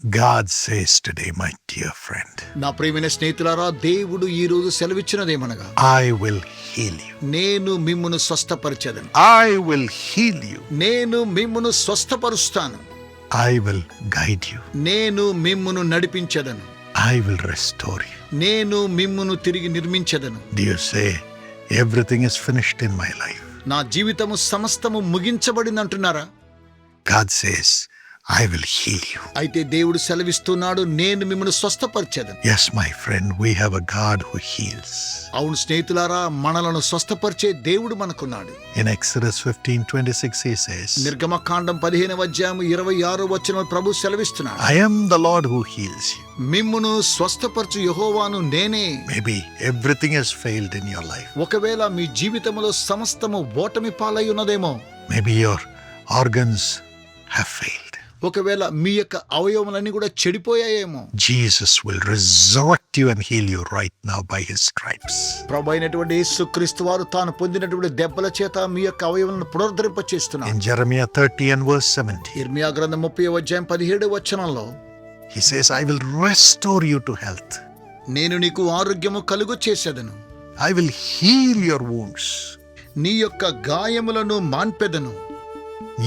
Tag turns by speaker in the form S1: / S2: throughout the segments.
S1: God says today, my dear friend,
S2: నా ప్రియమైన స్నేహితులారా, దేవుడు ఈ రోజు సెలవిచ్చినదేమనగా,
S1: I will heal you.
S2: నేను మిమ్మును స్వస్థపరిచెదను.
S1: I will heal you.
S2: నేను మిమ్మును స్వస్థపరుస్తాను.
S1: I will guide you.
S2: నేను మిమ్మును నడిపించెదను.
S1: I will restore you.
S2: నేను మిమ్మును తిరిగి నిర్మించెదను.
S1: Do you say, everything is finished in my life?
S2: నా జీవితము సమస్తము ముగించబడింది అంటున్నారా?
S1: God says, I will heal you.
S2: అయితే దేవుడు సెలవిస్తున్నాడు, నేను మిమ్మును స్వస్థపరిచెదను.
S1: Yes, my friend, we have a God who heals.
S2: అవును స్నేహితులారా, మనలను స్వస్థపరిచే దేవుడు మనకున్నాడు.
S1: In Exodus 15:26 he says,
S2: నిర్గమకాండం 15:26 ప్రభు సెలవిస్తున్నాడు,
S1: I am the Lord who heals you.
S2: మిమ్మును స్వస్థపరచు యెహోవాను నేనే.
S1: Maybe everything has failed in your life.
S2: ఒకవేళ మీ జీవితంలో సమస్తము ఓటమి పాలై ఉన్నదేమో,
S1: Maybe your organs have failed.
S2: ఒకవేళ మీ యొక్క అవయవములన్నీ కూడా చెడిపోయాయేమో,
S1: Jesus will resurrect you and heal you right now by his stripes.
S2: ప్రభు అయినటువంటి యేసుక్రీస్తు వారు తాను పొందినటువంటి దెబ్బల చేత మీ యొక్క అవయవాలను పునరుద్ధరింపచేస్తున్నారు.
S1: In Jeremiah 30:17,
S2: ఇర్మియా గ్రంథం 30:17
S1: he says, I will restore you to health.
S2: నేను నీకు ఆరోగ్యము కలుగు చేసేదను.
S1: I will heal your wounds.
S2: నీ యొక్క గాయములను మాన్పెదను.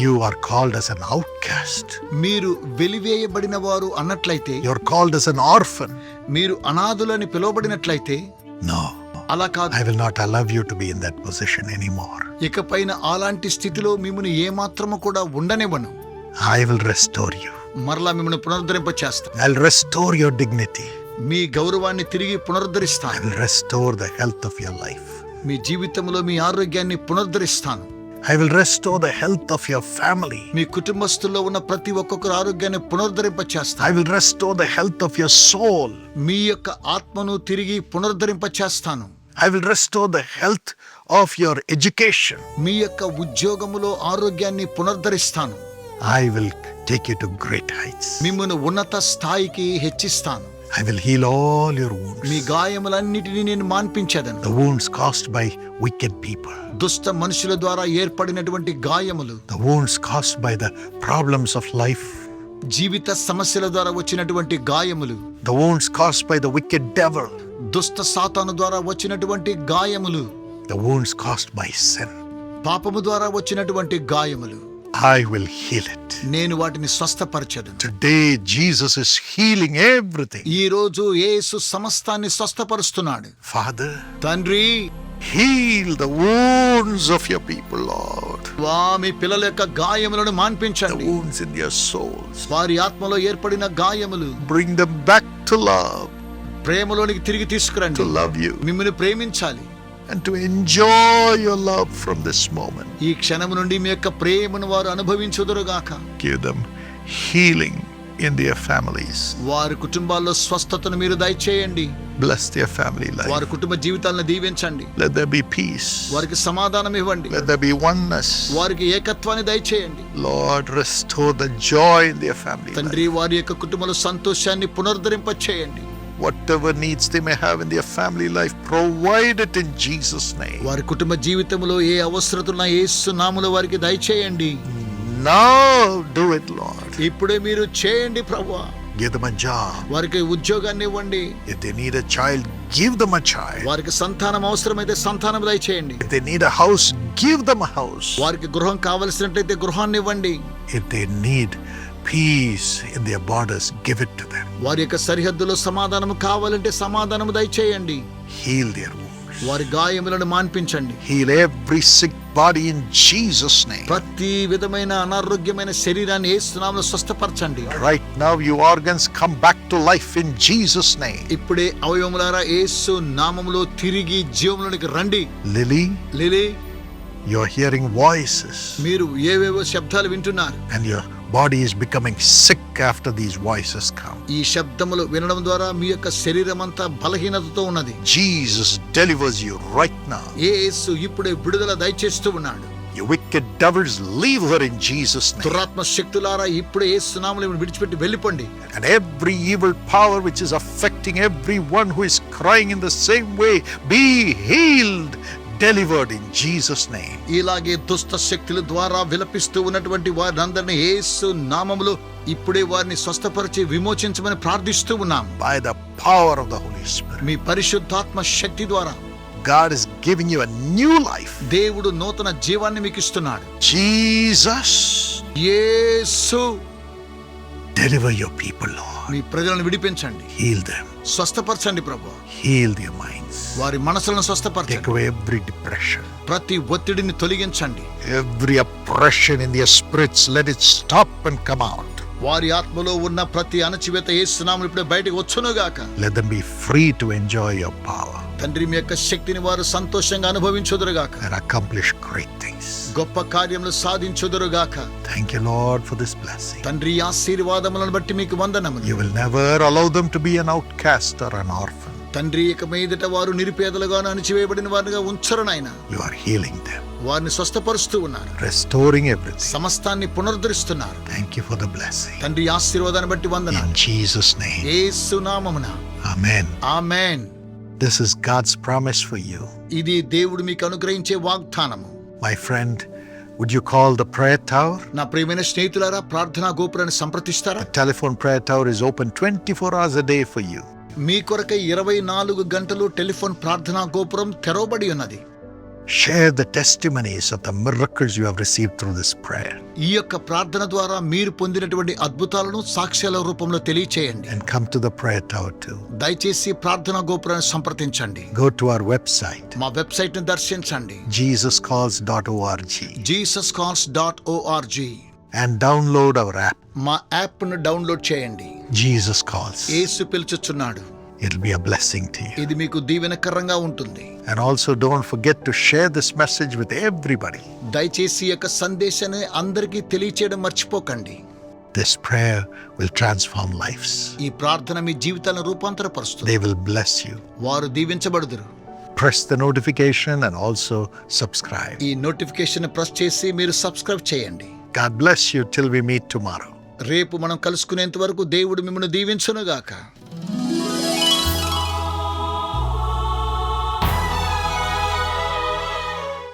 S1: You are called as an outcast.
S2: మీరు వెలివేయబడిన వారు అన్నట్లయితే,
S1: You're called as an orphan.
S2: మీరు అనాథులని పిలువబడినట్లయితే,
S1: No,
S2: అలా కాదు.
S1: I will not allow you to be in that position anymore.
S2: ఇకపైన అలాంటి స్థితిలో మిమ్మల్ని ఏమాత్రము కూడా ఉండనివ్వను.
S1: I will restore you.
S2: మరలా మిమ్మల్ని పునరుద్ధరింపచేస్తాను.
S1: I'll restore your dignity.
S2: మీ గౌరవాన్ని తిరిగి
S1: I
S2: పునరుద్ధరిస్తాను.
S1: will restore the health of your life.
S2: మీ జీవితంలో మీ ఆరోగ్యాన్ని పునరుద్ధరిస్తాను.
S1: I will restore the health of your family.
S2: మీ కుటుంబస్తుల్లో ఉన్న ప్రతి ఒక్కొక్కరు ఆరోగ్యాన్ని పునరుద్ధరింపచేస్తాను.
S1: I will restore the health of your soul.
S2: మీ యొక్క ఆత్మను తిరిగి పునరుద్ధరింపచేస్తాను.
S1: I will restore the health of your education.
S2: మీ యొక్క ఉద్యోగములో ఆరోగ్యాన్ని పునరుద్ధరిస్తాను.
S1: I will take you to great heights.
S2: మిమ్మును ఉన్నత స్థాయికి హెచ్చిస్తాను.
S1: I will heal all your wounds.
S2: మీ గాయములన్నిటినీ నేను మాన్పించేదను.
S1: The wounds caused by wicked people.
S2: దుష్ట మనుషుల ద్వారా ఏర్పడినటువంటి గాయములు,
S1: The wounds caused by the problems of life.
S2: జీవిత సమస్యల ద్వారా వచ్చినటువంటి గాయములు,
S1: The wounds caused by the wicked devil.
S2: దుష్ట సాతాను ద్వారా వచ్చినటువంటి గాయములు,
S1: The wounds caused by sin.
S2: పాపము ద్వారా వచ్చినటువంటి గాయములు,
S1: I will heal it.
S2: నేను వాటిని స్వస్థపరచెదను.
S1: Today Jesus is healing everything.
S2: ఈ రోజు యేసు సమస్తాన్ని స్వస్థపరుస్తున్నాడు.
S1: Father,
S2: తండ్రి,
S1: heal the wounds of your people, Lord.
S2: మీ పిల్లల యొక్క గాయములను
S1: The
S2: మాన్పించండి.
S1: wounds in their souls.
S2: వారి ఆత్మలో ఏర్పడిన గాయములు,
S1: Bring them back to love,
S2: ప్రేమలోనికి తిరిగి తీసుకురండి.
S1: to love you,
S2: మిమ్మల్ని ప్రేమించాలి.
S1: and to enjoy your love from this moment.
S2: ఈ క్షణము నుండి మీ యొక్క ప్రేమను వారు అనుభవించుదురుగాక.
S1: Give them healing in their families.
S2: వారి కుటుంబాల్లో స్వస్థతను మీరు దయచేయండి.
S1: Bless their family
S2: వారి
S1: life.
S2: కుటుంబ జీవితాలను దీవించండి.
S1: Let there be peace.
S2: వారికి సమాధానం ఇవ్వండి.
S1: Let there be oneness.
S2: వారికి ఏకత్వాన్ని దయచేయండి.
S1: Lord, restore the joy in their family life.
S2: తండ్రి, వారి యొక్క కుటుంబంలో సంతోషాన్ని పునరుద్ధరింపచేయండి.
S1: Whatever needs they may have in their family life, provide it in Jesus' name.
S2: వారి కుటుంబ జీవితంలో ఏ అవసరతున్నా యేసు నామములో వారికి దయచేయండి.
S1: Now do it, Lord.
S2: ఇప్పుడే మీరు చేయండి ప్రభువా.
S1: Give them a job.
S2: వారికి ఉద్యోగాన్ని ఇవ్వండి.
S1: If they need a child, give them a child.
S2: వారికి సంతానం అవసరమైతే సంతానం దయచేయండి.
S1: If they need a house, give them a house.
S2: వారికి గృహం కావలసినట్లయితే గృహాన్ని ఇవ్వండి.
S1: If they need peace in their borders, give it to them.
S2: వారి యొక్క సరిహద్దులో సమాధానము కావాలంటే సమాధానము దయచేయండి.
S1: Heal their wounds.
S2: వారి గాయములను మాన్పించండి.
S1: Heal every sick body in Jesus' name.
S2: ప్రతి విధమైన అనారోగ్యమైన శరీరాన్ని యేసు నామములో స్వస్థపరచండి.
S1: Right now, your organs come back to life in Jesus' name.
S2: ఇప్పుడే అవయవములారా యేసు నామములో తిరిగి జీవములోనికి రండి.
S1: Lily,
S2: lily,
S1: you're hearing voices,
S2: మీరు ఏవేవో శబ్దాలు వింటున్నారు.
S1: and your body is becoming sick after these voices come.
S2: ఈ శబ్దములు వినడం ద్వారా మీ యొక్క శరీరం అంతా బలహీనతతో ఉన్నది.
S1: Jesus delivers you right now.
S2: యేసు ఇప్పుడే విడుదల దయచేస్తూ ఉన్నాడు.
S1: You wicked devils, leave her in Jesus' name.
S2: దురాత్మ శక్తులారా ఇప్పుడే యేసు నామములో విడిచిపెట్టి వెళ్ళిపోండి.
S1: And every evil power which is affecting everyone who is crying in the same way, be healed, delivered in Jesus' name.
S2: ఇలాగే దుష్ట శక్తుల ద్వారా విలపిస్తూ ఉన్నటువంటి వారందరినీ యేసు నామములో ఇప్పుడే వారిని స్వస్థపరిచి విమోచించమని ప్రార్థిస్తూ ఉన్నాం.
S1: By the power of the Holy Spirit,
S2: మీ పరిశుద్ధాత్మ శక్తి ద్వారా
S1: God is giving you a new life.
S2: దేవుడు నూతన జీవాన్ని మీకు ఇస్తున్నాడు.
S1: Jesus,
S2: Yesu,
S1: deliver your people, Lord.
S2: మీ ప్రజలను విడిపించండి,
S1: Heal them.
S2: స్వస్థపరచండి ప్రభు.
S1: Heal their minds.
S2: వారి మనసులను
S1: Take
S2: స్వస్థపరచండి.
S1: away every depression,
S2: ప్రతి ఒత్తిడిని తొలగించండి.
S1: every oppression in their spirits. Let it stop and come out.
S2: వారి ఆత్మలో ఉన్న ప్రతి అణచివేత యేసు నామములో ఇప్పుడే బయటకు వచ్చునుగాక.
S1: Let them be free to enjoy your power
S2: తండ్రి, మీ యొక్క శక్తిని వారు సంతోషంగా అనుభవించుదురుగాక.
S1: and accomplish great things.
S2: గొప్ప కార్యములు సాధించుదురుగాక.
S1: Thank you, Lord, for this blessing.
S2: తండ్రి, ఆశీర్వాదములను బట్టి మీకు వందనములు.
S1: You will never allow them to be an outcast or an orphan.
S2: తండ్రి, ఇక మీదట వారు నిరుపేదలుగాను అణచివేయబడిన వారిగా ఉంచరు నాయనా.
S1: You are healing them,
S2: వారిని స్వస్థపరుస్తూ ఉన్నారు,
S1: restoring everything.
S2: సమస్తాన్ని పునరుద్ధరిస్తున్నారు.
S1: Thank you for the blessing.
S2: తండ్రి, ఆశీర్వాదాన్ని బట్టి వందనాలు.
S1: In Jesus' name,
S2: యేసు నామమున
S1: amen.
S2: Amen.
S1: This is God's promise for you.
S2: ఇది దేవుడు మీకు అనుగ్రహించే వాగ్దానము.
S1: My friend, would you call the prayer tower?
S2: నా ప్రియమైన స్నేహితులారా, ప్రార్థనా గోపురాన్ని సంప్రదిస్తారా?
S1: The telephone prayer tower is open 24 hours a day for you.
S2: మీ కొరకై 24 గంటలు టెలిఫోన్ ప్రార్థనా గోపురం తెరవబడి ఉన్నది.
S1: Share the testimonies of the miracles you have received through this prayer
S2: ఈ యొక్క ప్రార్థన ద్వారా మీరు పొందినటువంటి అద్భుతాలను సాక్ష్యాల రూపంలో తెలియచేయండి.
S1: and come to the prayer tower too.
S2: దయచేసి ప్రార్థనా గోపురాన్ని సంప్రదించండి.
S1: Go to our website,
S2: మా వెబ్సైట్ ని దర్శించండి,
S1: jesuscalls.org,
S2: jesuscalls.org,
S1: and download our app,
S2: మా యాప్ ను డౌన్లోడ్ చేయండి.
S1: Jesus Calls.
S2: యేసు పిలుచుచున్నాడు.
S1: It'll be a blessing to you.
S2: ఇది మీకు దీవెనకరంగా ఉంటుంది.
S1: And also don't forget to share this message with everybody.
S2: దయచేసి ఈ యొక్క సందేశాన్ని అందరికీ తెలియచేయడం మర్చిపోకండి.
S1: This prayer will transform lives.
S2: ఈ ప్రార్థన మీ జీవితాలను రూపాంతరపరుస్తుంది.
S1: They will bless you.
S2: వారు దీవించబడుదురు.
S1: Press the notification and also subscribe.
S2: ఈ నోటిఫికేషన్ ప్రెస్ చేసి మీరు సబ్స్క్రైబ్ చేయండి.
S1: God bless you till we meet tomorrow.
S2: రేపు మనం కలుసుకునేంత వరకు దేవుడు మిమ్మల్ని దీవించునుగాక.